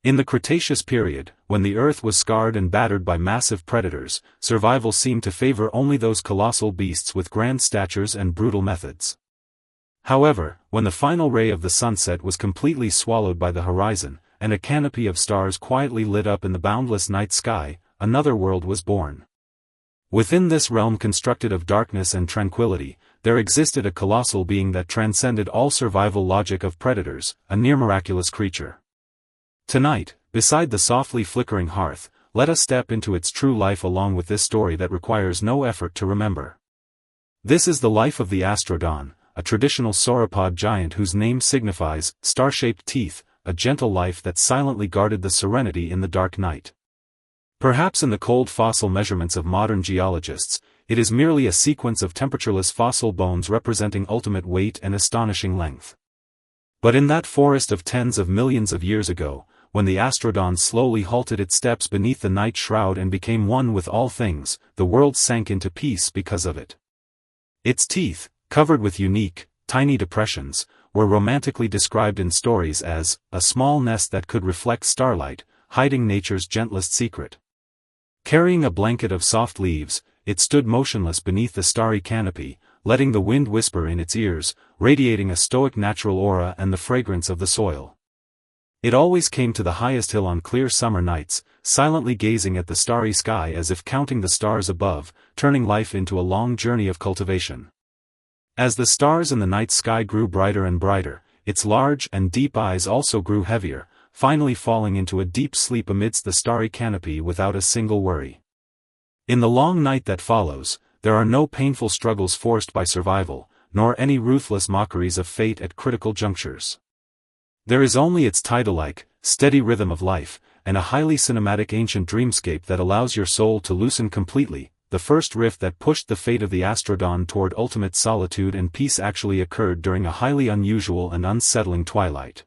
In the Cretaceous period, when the Earth was scarred and battered by massive predators, survival seemed to favor only those colossal beasts with grand statures and brutal methods. However, when the final ray of the sunset was completely swallowed by the horizon, and a canopy of stars quietly lit up in the boundless night sky, another world was born. Within this realm constructed of darkness and tranquility, there existed a colossal being that transcended all survival logic of predators, a near-miraculous creature. Tonight, beside the softly flickering hearth, let us step into its true life along with this story that requires no effort to remember. This is the life of the Astrodon, a traditional sauropod giant whose name signifies star-shaped teeth, a gentle life that silently guarded the serenity in the dark night. Perhaps in the cold fossil measurements of modern geologists, it is merely a sequence of temperatureless fossil bones representing ultimate weight and astonishing length. But in that forest of tens of millions of years ago, when the Astrodon slowly halted its steps beneath the night shroud and became one with all things, the world sank into peace because of it. Its teeth, covered with unique, tiny depressions, were romantically described in stories as a small nest that could reflect starlight, hiding nature's gentlest secret. Carrying a blanket of soft leaves, it stood motionless beneath the starry canopy, letting the wind whisper in its ears, radiating a stoic natural aura and the fragrance of the soil. It always came to the highest hill on clear summer nights, silently gazing at the starry sky as if counting the stars above, turning life into a long journey of cultivation. As the stars in the night sky grew brighter and brighter, its large and deep eyes also grew heavier, finally falling into a deep sleep amidst the starry canopy without a single worry. In the long night that follows, there are no painful struggles forced by survival, nor any ruthless mockeries of fate at critical junctures. There is only its tidal-like, steady rhythm of life, and a highly cinematic ancient dreamscape that allows your soul to loosen completely. The first rift that pushed the fate of the Astrodon toward ultimate solitude and peace actually occurred during a highly unusual and unsettling twilight.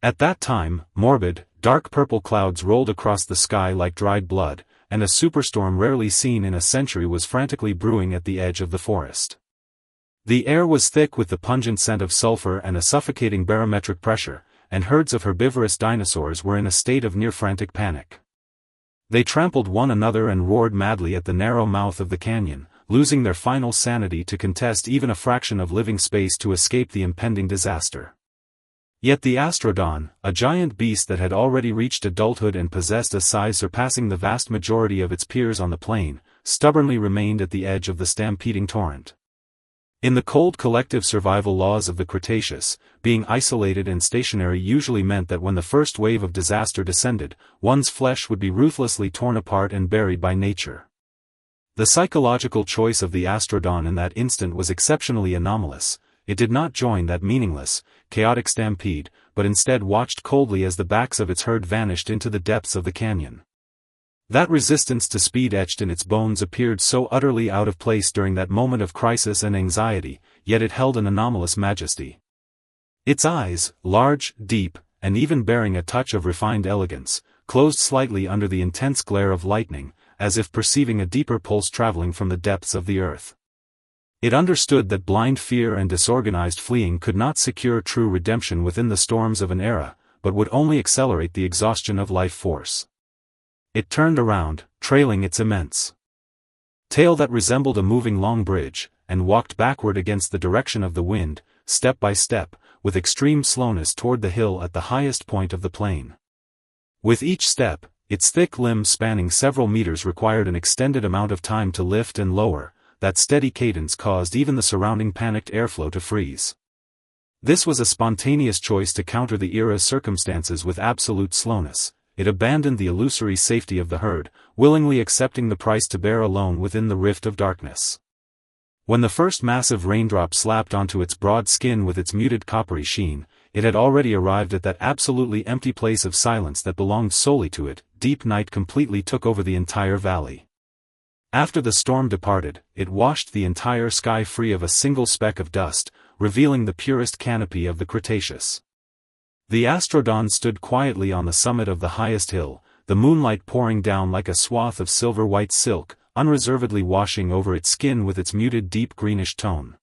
At that time, morbid, dark purple clouds rolled across the sky like dried blood, and a superstorm rarely seen in a century was frantically brewing at the edge of the forest. The air was thick with the pungent scent of sulfur and a suffocating barometric pressure, and herds of herbivorous dinosaurs were in a state of near-frantic panic. They trampled one another and roared madly at the narrow mouth of the canyon, losing their final sanity to contest even a fraction of living space to escape the impending disaster. Yet the Astrodon, a giant beast that had already reached adulthood and possessed a size surpassing the vast majority of its peers on the plain, stubbornly remained at the edge of the stampeding torrent. In the cold collective survival laws of the Cretaceous, being isolated and stationary usually meant that when the first wave of disaster descended, one's flesh would be ruthlessly torn apart and buried by nature. The psychological choice of the Astrodon in that instant was exceptionally anomalous. It did not join that meaningless, chaotic stampede, but instead watched coldly as the backs of its herd vanished into the depths of the canyon. That resistance to speed etched in its bones appeared so utterly out of place during that moment of crisis and anxiety, yet it held an anomalous majesty. Its eyes, large, deep, and even bearing a touch of refined elegance, closed slightly under the intense glare of lightning, as if perceiving a deeper pulse traveling from the depths of the earth. It understood that blind fear and disorganized fleeing could not secure true redemption within the storms of an era, but would only accelerate the exhaustion of life force. It turned around, trailing its immense tail that resembled a moving long bridge, and walked backward against the direction of the wind, step by step, with extreme slowness toward the hill at the highest point of the plain. With each step, its thick limbs spanning several meters required an extended amount of time to lift and lower. That steady cadence caused even the surrounding panicked airflow to freeze. This was a spontaneous choice to counter the era's circumstances with absolute slowness. It abandoned the illusory safety of the herd, willingly accepting the price to bear alone within the rift of darkness. When the first massive raindrop slapped onto its broad skin with its muted coppery sheen, it had already arrived at that absolutely empty place of silence that belonged solely to it. Deep night completely took over the entire valley. After the storm departed, it washed the entire sky free of a single speck of dust, revealing the purest canopy of the Cretaceous. The Astrodon stood quietly on the summit of the highest hill, the moonlight pouring down like a swath of silver-white silk, unreservedly washing over its skin with its muted deep greenish tone.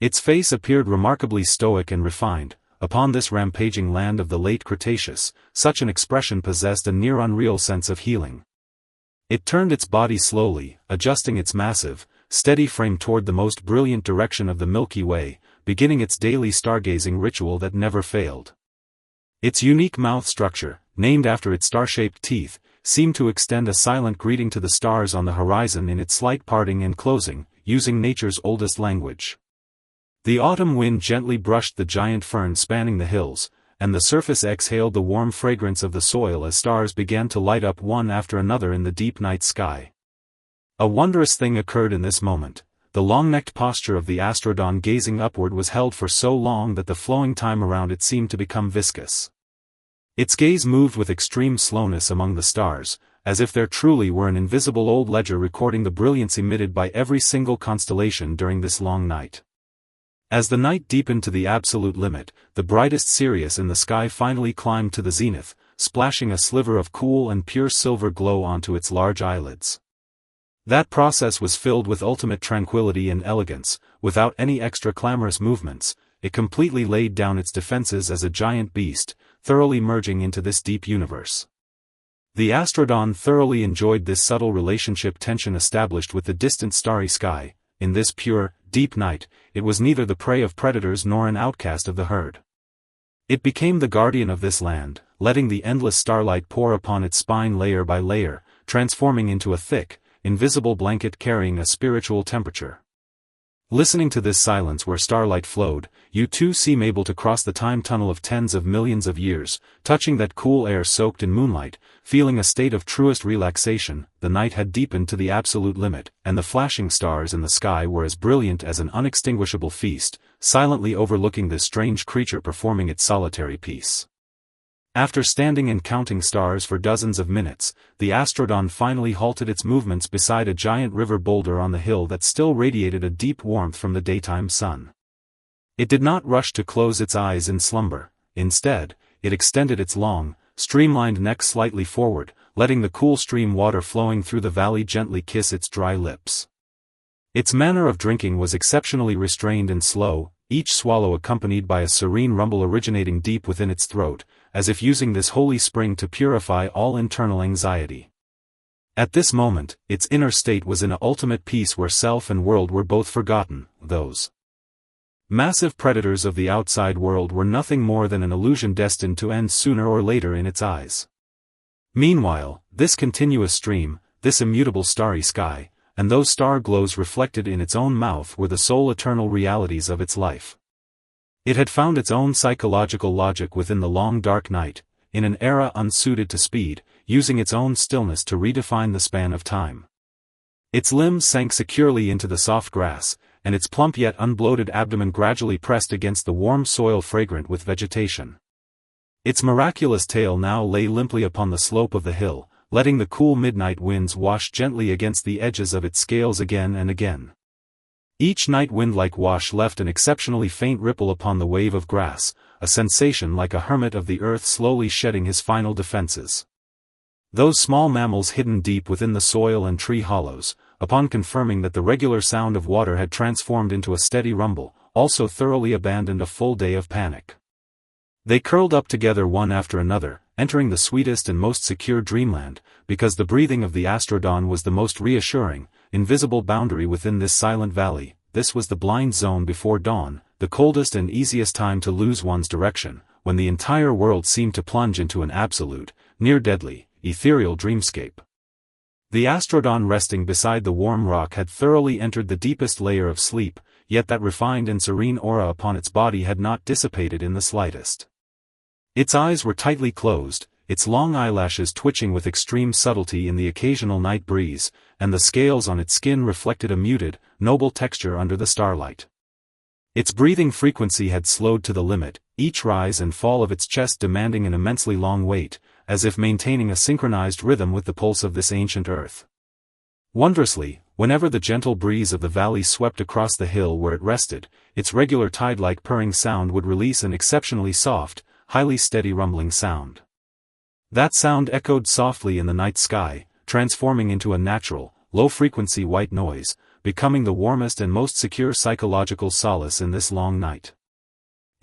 Its face appeared remarkably stoic and refined, upon this rampaging land of the late Cretaceous, such an expression possessed a near unreal sense of healing. It turned its body slowly, adjusting its massive, steady frame toward the most brilliant direction of the Milky Way, beginning its daily stargazing ritual that never failed. Its unique mouth structure, named after its star-shaped teeth, seemed to extend a silent greeting to the stars on the horizon in its slight parting and closing, using nature's oldest language. The autumn wind gently brushed the giant ferns spanning the hills, and the surface exhaled the warm fragrance of the soil as stars began to light up one after another in the deep night sky. A wondrous thing occurred in this moment. The long-necked posture of the Astrodon gazing upward was held for so long that the flowing time around it seemed to become viscous. Its gaze moved with extreme slowness among the stars, as if there truly were an invisible old ledger recording the brilliance emitted by every single constellation during this long night. As the night deepened to the absolute limit, the brightest Sirius in the sky finally climbed to the zenith, splashing a sliver of cool and pure silver glow onto its large eyelids. That process was filled with ultimate tranquility and elegance. Without any extra clamorous movements, it completely laid down its defenses as a giant beast, thoroughly merging into this deep universe. The Astrodon thoroughly enjoyed this subtle relationship tension established with the distant starry sky. In this pure, deep night, it was neither the prey of predators nor an outcast of the herd. It became the guardian of this land, letting the endless starlight pour upon its spine layer by layer, transforming into a thick, invisible blanket carrying a spiritual temperature. Listening to this silence where starlight flowed, you too seem able to cross the time tunnel of tens of millions of years, touching that cool air soaked in moonlight, feeling a state of truest relaxation. The night had deepened to the absolute limit, and the flashing stars in the sky were as brilliant as an unextinguishable feast, silently overlooking this strange creature performing its solitary piece. After standing and counting stars for dozens of minutes, the Astrodon finally halted its movements beside a giant river boulder on the hill that still radiated a deep warmth from the daytime sun. It did not rush to close its eyes in slumber. Instead, it extended its long, streamlined neck slightly forward, letting the cool stream water flowing through the valley gently kiss its dry lips. Its manner of drinking was exceptionally restrained and slow, each swallow accompanied by a serene rumble originating deep within its throat, as if using this holy spring to purify all internal anxiety. At this moment, its inner state was in an ultimate peace where self and world were both forgotten. Those massive predators of the outside world were nothing more than an illusion destined to end sooner or later in its eyes. Meanwhile, this continuous stream, this immutable starry sky, and those star glows reflected in its own mouth were the sole eternal realities of its life. It had found its own psychological logic within the long dark night, in an era unsuited to speed, using its own stillness to redefine the span of time. Its limbs sank securely into the soft grass, and its plump yet unbloated abdomen gradually pressed against the warm soil fragrant with vegetation. Its miraculous tail now lay limply upon the slope of the hill, letting the cool midnight winds wash gently against the edges of its scales again and again. Each night wind-like wash left an exceptionally faint ripple upon the wave of grass, a sensation like a hermit of the earth slowly shedding his final defenses. Those small mammals hidden deep within the soil and tree hollows, upon confirming that the regular sound of water had transformed into a steady rumble, also thoroughly abandoned a full day of panic. They curled up together one after another, entering the sweetest and most secure dreamland, because the breathing of the Astrodon was the most reassuring, invisible boundary within this silent valley. This was the blind zone before dawn, the coldest and easiest time to lose one's direction, when the entire world seemed to plunge into an absolute, near-deadly, ethereal dreamscape. The Astrodon resting beside the warm rock had thoroughly entered the deepest layer of sleep, yet that refined and serene aura upon its body had not dissipated in the slightest. Its eyes were tightly closed, its long eyelashes twitching with extreme subtlety in the occasional night breeze, and the scales on its skin reflected a muted, noble texture under the starlight. Its breathing frequency had slowed to the limit, each rise and fall of its chest demanding an immensely long wait, as if maintaining a synchronized rhythm with the pulse of this ancient earth. Wondrously, whenever the gentle breeze of the valley swept across the hill where it rested, its regular tide-like purring sound would release an exceptionally soft, highly steady rumbling sound. That sound echoed softly in the night sky, transforming into a natural, low-frequency white noise, becoming the warmest and most secure psychological solace in this long night.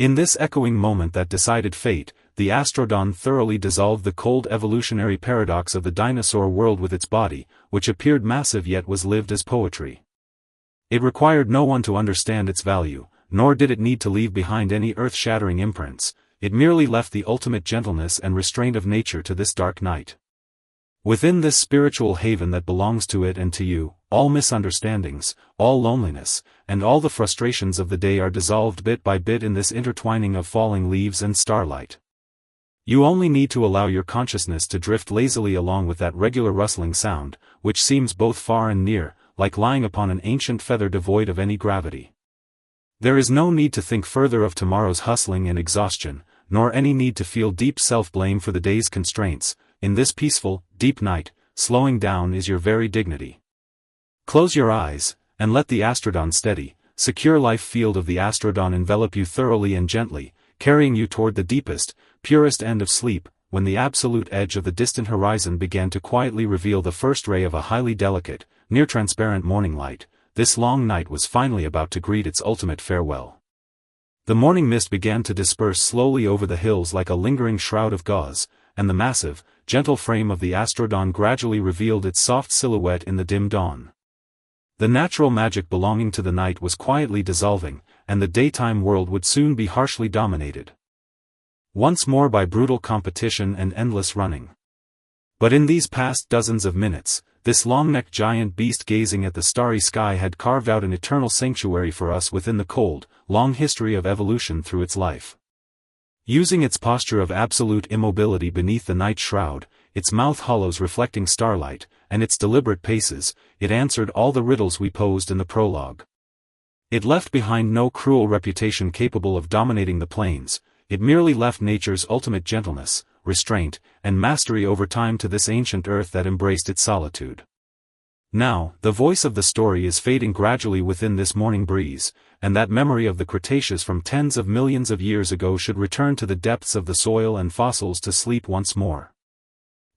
In this echoing moment that decided fate, the Astrodon thoroughly dissolved the cold evolutionary paradox of the dinosaur world with its body, which appeared massive yet was lived as poetry. It required no one to understand its value, nor did it need to leave behind any earth-shattering imprints. It merely left the ultimate gentleness and restraint of nature to this dark night. Within this spiritual haven that belongs to it and to you, all misunderstandings, all loneliness, and all the frustrations of the day are dissolved bit by bit in this intertwining of falling leaves and starlight. You only need to allow your consciousness to drift lazily along with that regular rustling sound, which seems both far and near, like lying upon an ancient feather devoid of any gravity. There is no need to think further of tomorrow's hustling and exhaustion, nor any need to feel deep self-blame for the day's constraints. In this peaceful, deep night, slowing down is your very dignity. Close your eyes, and let the Astrodon steady, secure life field of the Astrodon envelop you thoroughly and gently, carrying you toward the deepest, purest end of sleep. When the absolute edge of the distant horizon began to quietly reveal the first ray of a highly delicate, near-transparent morning light, this long night was finally about to greet its ultimate farewell. The morning mist began to disperse slowly over the hills like a lingering shroud of gauze, and the massive, gentle frame of the Astrodon gradually revealed its soft silhouette in the dim dawn. The natural magic belonging to the night was quietly dissolving, and the daytime world would soon be harshly dominated once more by brutal competition and endless running. But in these past dozens of minutes, this long-necked giant beast gazing at the starry sky had carved out an eternal sanctuary for us within the cold, long history of evolution through its life. Using its posture of absolute immobility beneath the night shroud, its mouth hollows reflecting starlight, and its deliberate paces, it answered all the riddles we posed in the prologue. It left behind no cruel reputation capable of dominating the plains. It merely left nature's ultimate gentleness, restraint, and mastery over time to this ancient earth that embraced its solitude. Now, the voice of the story is fading gradually within this morning breeze, and that memory of the Cretaceous from tens of millions of years ago should return to the depths of the soil and fossils to sleep once more.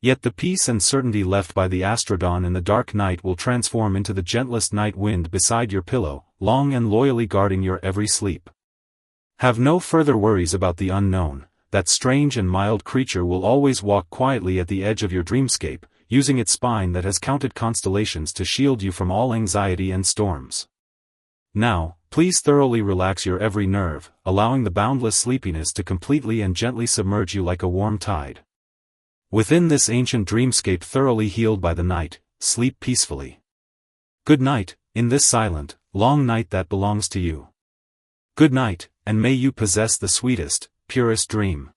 Yet the peace and certainty left by the Astrodon in the dark night will transform into the gentlest night wind beside your pillow, long and loyally guarding your every sleep. Have no further worries about the unknown. That strange and mild creature will always walk quietly at the edge of your dreamscape, using its spine that has counted constellations to shield you from all anxiety and storms. Now, please thoroughly relax your every nerve, allowing the boundless sleepiness to completely and gently submerge you like a warm tide. Within this ancient dreamscape thoroughly healed by the night, sleep peacefully. Good night, in this silent, long night that belongs to you. Good night, and may you possess the sweetest, purest dream.